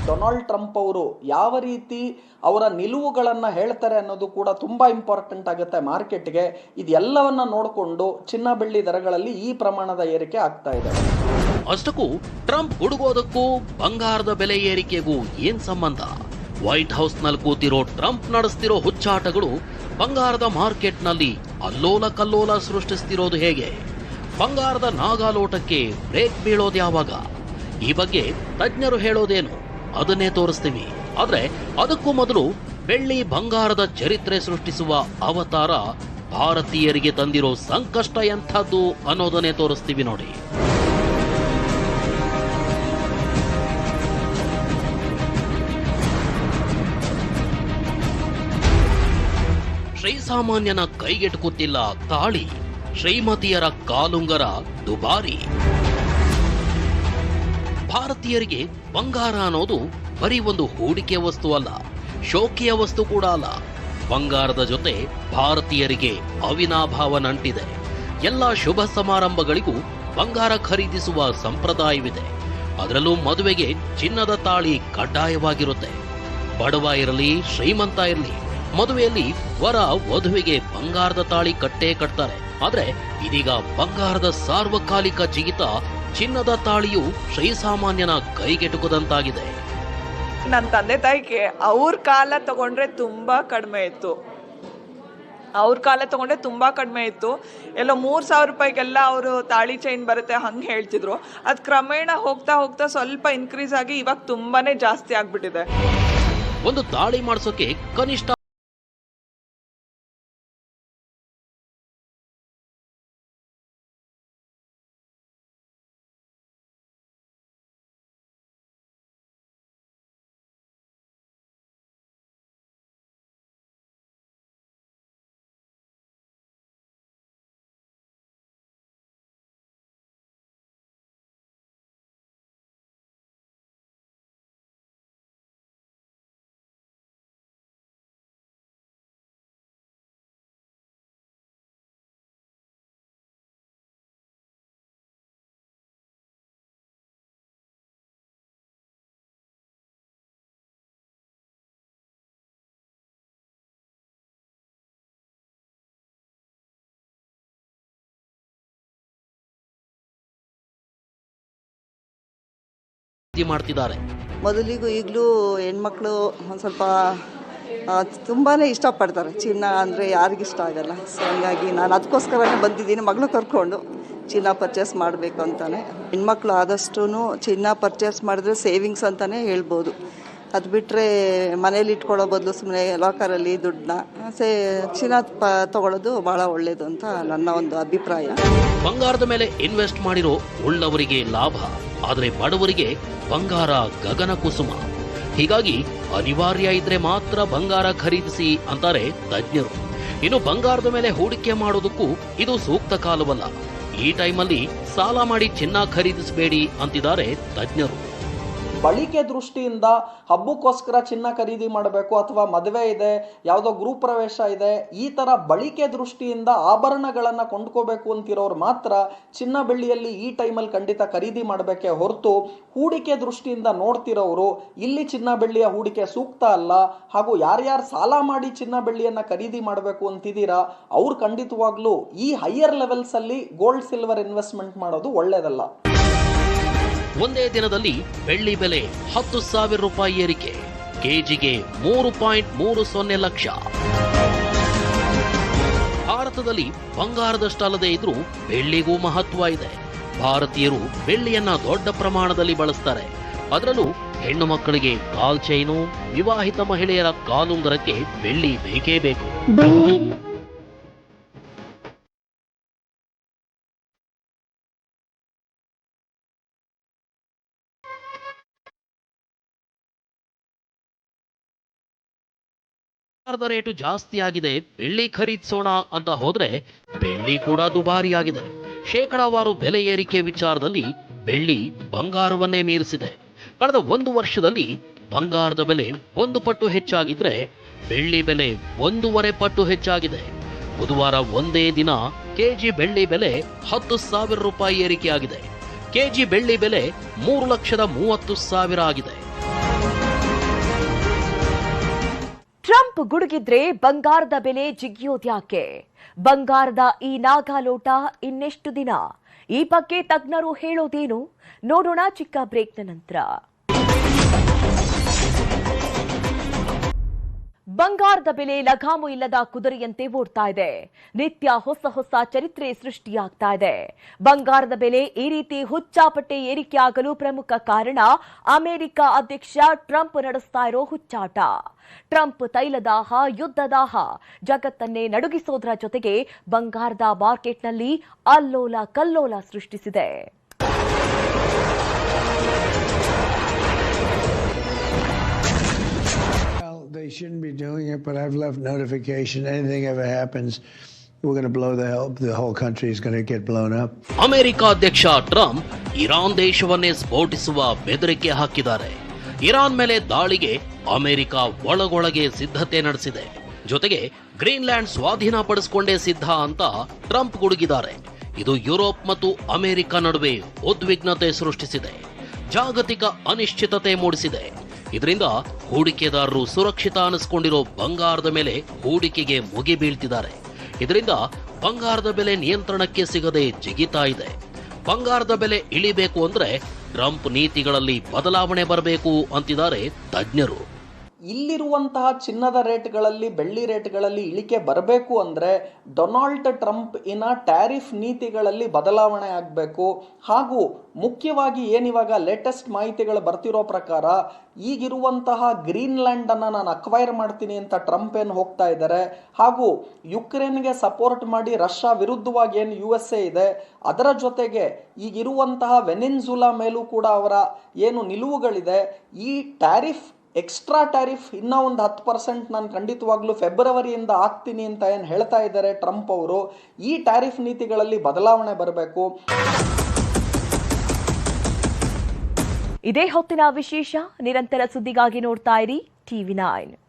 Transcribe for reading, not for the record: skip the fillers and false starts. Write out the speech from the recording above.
Donald Trump ಅವರು ಯಾವ ರೀತಿ ಅವರ ನಿಲುವುಗಳನ್ನು ಹೇಳ್ತಾರೆ ಅನ್ನೋದು ಕೂಡ ತುಂಬಾ ಇಂಪಾರ್ಟೆಂಟ್ ಆಗುತ್ತೆ ಮಾರ್ಕೆಟ್ಗೆ. ಇದೆಲ್ಲವನ್ನ ನೋಡಿಕೊಂಡು ಚಿನ್ನ ಬೆಳ್ಳಿ ದರಗಳಲ್ಲಿ ಈ ಪ್ರಮಾಣದ ಏರಿಕೆ ಆಗ್ತಾ ಇದೆ. ಅಷ್ಟಕ್ಕೂ ಟ್ರಂಪ್ ಹುಡುಗೋದಕ್ಕೂ ಬಂಗಾರದ ಬೆಲೆ ಏರಿಕೆಗೂ ಏನ್ ಸಂಬಂಧ? ವೈಟ್ ಹೌಸ್ ನಲ್ಲಿ ಕೂತಿರೋ ಟ್ರಂಪ್ ನಡೆಸ್ತಿರೋ ಹುಚ್ಚಾಟಗಳು ಬಂಗಾರದ ಮಾರ್ಕೆಟ್ನಲ್ಲಿ ಅಲ್ಲೋಲ ಕಲ್ಲೋಲ ಸೃಷ್ಟಿಸ್ತಿರೋದು ಹೇಗೆ? ಬಂಗಾರದ ನಾಗಾಲೋಟಕ್ಕೆ ಬ್ರೇಕ್ ಬೀಳೋದು ಯಾವಾಗ? ಈ ಬಗ್ಗೆ ತಜ್ಞರು ಹೇಳೋದೇನು ಅದನ್ನೇ ತೋರಿಸ್ತೀವಿ. ಆದ್ರೆ ಅದಕ್ಕೂ ಮೊದಲು ಬೆಳ್ಳಿ ಬಂಗಾರದ ಚರಿತ್ರೆ ಸೃಷ್ಟಿಸುವ ಅವತಾರ ಭಾರತೀಯರಿಗೆ ತಂದಿರೋ ಸಂಕಷ್ಟ ಎಂಥದ್ದು ಅನ್ನೋದನ್ನೇ ತೋರಿಸ್ತೀವಿ ನೋಡಿ. ಶ್ರೀಸಾಮಾನ್ಯನ ಕೈಗೆಟುಕುತ್ತಿಲ್ಲ ತಾಳಿ, ಶ್ರೀಮತಿಯರ ಕಾಲುಂಗರ ದುಬಾರಿ. ಭಾರತೀಯರಿಗೆ ಬಂಗಾರ ಅನ್ನೋದು ಬರೀ ಒಂದು ಹೂಡಿಕೆ ವಸ್ತು ಅಲ್ಲ, ಶೋಕಿಯ ವಸ್ತು ಕೂಡ ಅಲ್ಲ. ಬಂಗಾರದ ಜೊತೆ ಭಾರತೀಯರಿಗೆ ಅವಿನಾಭಾವ ನಂಟಿದೆ. ಎಲ್ಲ ಶುಭ ಸಮಾರಂಭಗಳಿಗೂ ಬಂಗಾರ ಖರೀದಿಸುವ ಸಂಪ್ರದಾಯವಿದೆ. ಅದರಲ್ಲೂ ಮದುವೆಗೆ ಚಿನ್ನದ ತಾಳಿ ಕಡ್ಡಾಯವಾಗಿರುತ್ತೆ. ಬಡವ ಇರಲಿ ಶ್ರೀಮಂತ ಇರಲಿ, ಮದುವೆಯಲ್ಲಿ ವರ ವಧುವಿಗೆ ಬಂಗಾರದ ತಾಳಿ ಕಟ್ಟೇ ಕಟ್ತಾರೆ. ಆದ್ರೆ ಇದೀಗ ಬಂಗಾರದ ಸಾರ್ವಕಾಲಿಕ ಜಿಗಿತ ಚಿನ್ನದ ತಾಳಿಯು ಶ್ರೀಸಾಮಾನ್ಯನ ಕೈಗೆಟುಕದಂತಾಗಿದೆ. ನನ್ನ ತಂದೆ ತಾಯಿಗೆ ಅವ್ರ ಕಾಲ ತಗೊಂಡ್ರೆ ತುಂಬಾ ಕಡಿಮೆ ಇತ್ತು. ಎಲ್ಲೋ 3,000 ರೂಪಾಯಿಗೆಲ್ಲ ಅವರು ತಾಳಿ ಚೈನ್ ಬರುತ್ತೆ ಹಂಗೆ ಹೇಳ್ತಿದ್ರು. ಅದು ಕ್ರಮೇಣ ಹೋಗ್ತಾ ಹೋಗ್ತಾ ಸ್ವಲ್ಪ ಇನ್ಕ್ರೀಸ್ ಆಗಿ ಇವಾಗ ತುಂಬಾನೇ ಜಾಸ್ತಿ ಆಗ್ಬಿಟ್ಟಿದೆ. ಒಂದು ತಾಳಿ ಮಾಡಿಸೋಕೆ ಕನಿಷ್ಠ ಮಾಡ್ತಿದ್ದಾರೆ. ಮೊದಲಿಗೂ ಈಗಲೂ ಹೆಣ್ಮಕ್ಳು ಒಂದು ಸ್ವಲ್ಪ ತುಂಬಾ ಇಷ್ಟಪಡ್ತಾರೆ. ಚಿನ್ನ ಅಂದರೆ ಯಾರಿಗಿಷ್ಟ ಆಗಲ್ಲ. ಸೊ ಹಂಗಾಗಿ ನಾನು ಅದಕ್ಕೋಸ್ಕರನೇ ಬಂದಿದ್ದೀನಿ, ಮಗಳು ಕರ್ಕೊಂಡು ಚಿನ್ನ ಪರ್ಚೇಸ್ ಮಾಡಬೇಕು ಅಂತಾನೆ. ಹೆಣ್ಮಕ್ಳು ಆದಷ್ಟು ಚಿನ್ನ ಪರ್ಚೇಸ್ ಮಾಡಿದ್ರೆ ಸೇವಿಂಗ್ಸ್ ಅಂತಲೇ ಹೇಳ್ಬೋದು. ಅದು ಬಿಟ್ಟರೆ ಮನೇಲಿ ಇಟ್ಕೊಳ್ಳೋ ಬದಲು ಸುಮ್ಮನೆ ಲಾಕರಲ್ಲಿ ದುಡ್ಡನ್ನ ಚಿನ್ನ ತಗೊಳ್ಳೋದು ಭಾಳ ಒಳ್ಳೆಯದು ಅಂತ ನನ್ನ ಒಂದು ಅಭಿಪ್ರಾಯ. ಬಂಗಾರದ ಮೇಲೆ ಇನ್ವೆಸ್ಟ್ ಮಾಡಿರೋ ಉಳ್ಳವರಿಗೆ ಲಾಭ, ಆದರೆ ಬಡವರಿಗೆ ಬಂಗಾರ ಗಗನ ಕುಸುಮ. ಹೀಗಾಗಿ ಅನಿವಾರ್ಯ ಇದ್ರೆ ಮಾತ್ರ ಬಂಗಾರ ಖರೀದಿಸಿ ಅಂತಾರೆ ತಜ್ಞರು. ಇನ್ನು ಬಂಗಾರದ ಮೇಲೆ ಹೂಡಿಕೆ ಮಾಡೋದಕ್ಕೂ ಇದು ಸೂಕ್ತ ಕಾಲವಲ್ಲ. ಈ ಟೈಮಲ್ಲಿ ಸಾಲ ಮಾಡಿ ಚಿನ್ನ ಖರೀದಿಸಬೇಡಿ ಅಂತಿದ್ದಾರೆ ತಜ್ಞರು. ಬಳಕೆ ದೃಷ್ಟಿಯಿಂದ ಹಬ್ಬಕ್ಕೋಸ್ಕರ ಚಿನ್ನ ಖರೀದಿ ಮಾಡಬೇಕು, ಅಥವಾ ಮದುವೆ ಇದೆ, ಯಾವುದೋ ಗೃಹ ಪ್ರವೇಶ ಇದೆ, ಈ ತರ ಬಳಕೆ ದೃಷ್ಟಿಯಿಂದ ಆಭರಣಗಳನ್ನ ಕೊಂಡ್ಕೋಬೇಕು ಅಂತಿರೋರು ಮಾತ್ರ ಚಿನ್ನ ಬೆಳ್ಳಿಯಲ್ಲಿ ಈ ಟೈಮಲ್ಲಿ ಖಂಡಿತ ಖರೀದಿ ಮಾಡಬೇಕೇ ಹೊರತು ಹೂಡಿಕೆ ದೃಷ್ಟಿಯಿಂದ ನೋಡ್ತಿರೋರು ಇಲ್ಲಿ ಚಿನ್ನ ಬೆಳ್ಳಿಯ ಹೂಡಿಕೆ ಸೂಕ್ತ ಅಲ್ಲ, ಹಾಗೂ ಯಾರ್ಯಾರು ಸಾಲ ಮಾಡಿ ಚಿನ್ನ ಬೆಳ್ಳಿಯನ್ನ ಖರೀದಿ ಮಾಡಬೇಕು ಅಂತಿದ್ದೀರಾ ಅವ್ರು ಖಂಡಿತವಾಗ್ಲೂ ಈ ಹೈಯರ್ ಲೆವೆಲ್ಸ್ ಅಲ್ಲಿ ಗೋಲ್ಡ್ ಸಿಲ್ವರ್ ಇನ್ವೆಸ್ಟ್ಮೆಂಟ್ ಮಾಡೋದು ಒಳ್ಳೇದಲ್ಲ. ಒಂದೇ ದಿನದಲ್ಲಿ ಬೆಳ್ಳಿ ಬೆಲೆ 10,000 ರೂಪಾಯಿ ಏರಿಕೆ, ಕೆಜಿಗೆ 3.30 ಲಕ್ಷ. ಭಾರತದಲ್ಲಿ ಬಂಗಾರದಷ್ಟಲ್ಲದೆ ಇದ್ರೂ ಬೆಳ್ಳಿಗೂ ಮಹತ್ವ ಇದೆ. ಭಾರತೀಯರು ಬೆಳ್ಳಿಯನ್ನ ದೊಡ್ಡ ಪ್ರಮಾಣದಲ್ಲಿ ಬಳಸ್ತಾರೆ. ಅದರಲ್ಲೂ ಹೆಣ್ಣು ಮಕ್ಕಳಿಗೆ ಕಾಲ್ ಚೈನು, ವಿವಾಹಿತ ಮಹಿಳೆಯರ ಕಾಲುಂಗರಕ್ಕೆ ಬೆಳ್ಳಿ ಬೇಕೇ ಬೇಕು. ರೇಟು ಜಾಸ್ತಿ ಆಗಿದೆ, ಬೆಳ್ಳಿ ಖರೀದಿಸೋಣ ಅಂತ ಹೋದ್ರೆ ಬೆಳ್ಳಿ ಕೂಡ ದುಬಾರಿ ಆಗಿದೆ. ಶೇಕಡಾವಾರು ಬೆಲೆ ಏರಿಕೆ ವಿಚಾರದಲ್ಲಿ ಬೆಳ್ಳಿ ಬಂಗಾರವನ್ನೇ ಮೀರಿಸಿದೆ. ಕಳೆದ 1 ವರ್ಷದಲ್ಲಿ ಬಂಗಾರದ ಬೆಲೆ 1 ಪಟ್ಟು ಹೆಚ್ಚಾಗಿದ್ರೆ ಬೆಳ್ಳಿ ಬೆಲೆ 1.5 ಪಟ್ಟು ಹೆಚ್ಚಾಗಿದೆ. ಬುಧವಾರ ಒಂದೇ ದಿನ ಕೆಜಿ ಬೆಳ್ಳಿ ಬೆಲೆ 10,000 ರೂಪಾಯಿ ಏರಿಕೆಯಾಗಿದೆ. ಕೆಜಿ ಬೆಳ್ಳಿ ಬೆಲೆ 3,30,000 ಆಗಿದೆ. ಟ್ರಂಪ್ ಗುಡುಗಿದ್ರೆ ಬಂಗಾರದ ಬೆಲೆ ಜಿಗಿಯೋದ್ಯಾಕೆ? ಬಂಗಾರದ ಈ ನಾಗಾಲೋಟ ಇನ್ನೆಷ್ಟು ದಿನ? ಈ ಬಗ್ಗೆ ತಜ್ಞರು ಹೇಳೋದೇನು? ನೋಡೋಣ ಚಿಕ್ಕ ಬ್ರೇಕ್ನ ನಂತರ. ಬಂಗಾರದ ಬೆಲೆ ಲಗಾಮು ಇಲ್ಲದ ಕುದುರೆಯಂತೆ ಓಡ್ತಾ ಇದೆ. ನಿತ್ಯ ಹೊಸ ಹೊಸ ಚರಿತ್ರೆ ಸೃಷ್ಟಿಯಾಗ್ತಾ ಇದೆ. ಬಂಗಾರದ ಬೆಲೆ ಈ ರೀತಿ ಹುಚ್ಚಾಪಟ್ಟೆ ಏರಿಕೆಯಾಗಲು ಪ್ರಮುಖ ಕಾರಣ ಅಮೆರಿಕ ಅಧ್ಯಕ್ಷ ಟ್ರಂಪ್ ನಡೆಸ್ತಾ ಇರೋ ಹುಚ್ಚಾಟ. ಟ್ರಂಪ್ ತೈಲದಾಹ, ಯುದ್ಧದಾಹ ಜಗತ್ತನ್ನೇ ನಡುಗಿಸೋದ್ರ ಜೊತೆಗೆ ಬಂಗಾರದ ಮಾರ್ಕೆಟ್ನಲ್ಲಿ ಅಲ್ಲೋಲ ಕಲ್ಲೋಲ ಸೃಷ್ಟಿಸಿದೆ. They shouldn't be doing it, but I've left notification. Anything ever happens, we're going to blow the whole country is going to get blown up. America ಅಧ್ಯಕ್ಷ ಟ್ರಂಪ್ ಇರಾನ್ ದೇಶವನ್ನೇ ಸ್ಫೋಟಿಸುವ ಬೆದರಿಕೆ ಹಾಕಿದ್ದಾರೆ. ಇರಾನ್ ಮೇಲೆ ದಾಳಿಗೆ ಅಮೆರಿಕ ಒಳಗೊಳಗೆ ಸಿದ್ಧತೆ ನಡೆಸಿದೆ. ಜೊತೆಗೆ ಗ್ರೀನ್ಲ್ಯಾಂಡ್ ಸ್ವಾಧೀನಪಡಿಸಿಕೊಂಡೇ ಸಿದ್ಧ ಅಂತ ಟ್ರಂಪ್ ಗುಡುಗಿದ್ದಾರೆ. ಇದು ಯುರೋಪ್ ಮತ್ತು ಅಮೆರಿಕ ನಡುವೆ ಉದ್ವಿಗ್ನತೆ ಸೃಷ್ಟಿಸಿದೆ. ಜಾಗತಿಕ ಅನಿಶ್ಚಿತತೆ ಮೂಡಿಸಿದೆ. ಇದರಿಂದ ಹೂಡಿಕೆದಾರರು ಸುರಕ್ಷಿತ ಅನಿಸಿಕೊಂಡಿರೋ ಬಂಗಾರದ ಮೇಲೆ ಹೂಡಿಕೆಗೆ ಮುಗಿ ಬೀಳ್ತಿದ್ದಾರೆ. ಇದರಿಂದ ಬಂಗಾರದ ಬೆಲೆ ನಿಯಂತ್ರಣಕ್ಕೆ ಸಿಗದೆ ಜಿಗಿತಾ ಇದೆ. ಬಂಗಾರದ ಬೆಲೆ ಇಳಿಬೇಕು ಅಂದ್ರೆ ಟ್ರಂಪ್ ನೀತಿಗಳಲ್ಲಿ ಬದಲಾವಣೆ ಬರಬೇಕು ಅಂತಿದ್ದಾರೆ ತಜ್ಞರು. ಇಲ್ಲಿರುವಂತಹ ಚಿನ್ನದ ರೇಟ್ಗಳಲ್ಲಿ, ಬೆಳ್ಳಿ ರೇಟ್ಗಳಲ್ಲಿ ಇಳಿಕೆ ಬರಬೇಕು ಅಂದರೆ ಡೊನಾಲ್ಡ್ ಟ್ರಂಪ್ ಟ್ಯಾರಿಫ್ ನೀತಿಗಳಲ್ಲಿ ಬದಲಾವಣೆ ಆಗಬೇಕು. ಹಾಗೂ ಮುಖ್ಯವಾಗಿ ಏನಿವಾಗ ಲೇಟೆಸ್ಟ್ ಮಾಹಿತಿಗಳು ಬರ್ತಿರೋ ಪ್ರಕಾರ ಈಗಿರುವಂತಹ ಗ್ರೀನ್ಲ್ಯಾಂಡನ್ನು ನಾನು ಅಕ್ವೈರ್ ಮಾಡ್ತೀನಿ ಅಂತ ಟ್ರಂಪ್ ಏನು ಹೋಗ್ತಾ ಇದ್ದಾರೆ. ಹಾಗೂ ಯುಕ್ರೇನ್ಗೆ ಸಪೋರ್ಟ್ ಮಾಡಿ ರಷ್ಯಾ ವಿರುದ್ಧವಾಗಿ ಏನು USA ಇದೆ, ಅದರ ಜೊತೆಗೆ ಈಗಿರುವಂತಹ ವೆನೆನ್ಜುಲಾ ಮೇಲೂ ಕೂಡ ಅವರ ಏನು ನಿಲುವುಗಳಿದೆ, ಈ ಟ್ಯಾರಿಫ್ ಎಕ್ಸ್ಟ್ರಾ ಟ್ಯಾರಿಫ್ ಇನ್ನೂ ಒಂದು 10% ನಾನು ಖಂಡಿತವಾಗ್ಲೂ ಫೆಬ್ರವರಿಯಿಂದ ಆಗ್ತೀನಿ ಅಂತ ಏನು ಹೇಳ್ತಾ ಇದ್ದಾರೆ ಟ್ರಂಪ್ ಅವರು. ಈ ಟ್ಯಾರಿಫ್ ನೀತಿಗಳಲ್ಲಿ ಬದಲಾವಣೆ ಬರಬೇಕು. ಇದೇ ಹೊತ್ತಿನ ವಿಶೇಷ. ನಿರಂತರ ಸುದ್ದಿಗಾಗಿ ನೋಡ್ತಾ ಇರಿ TV9.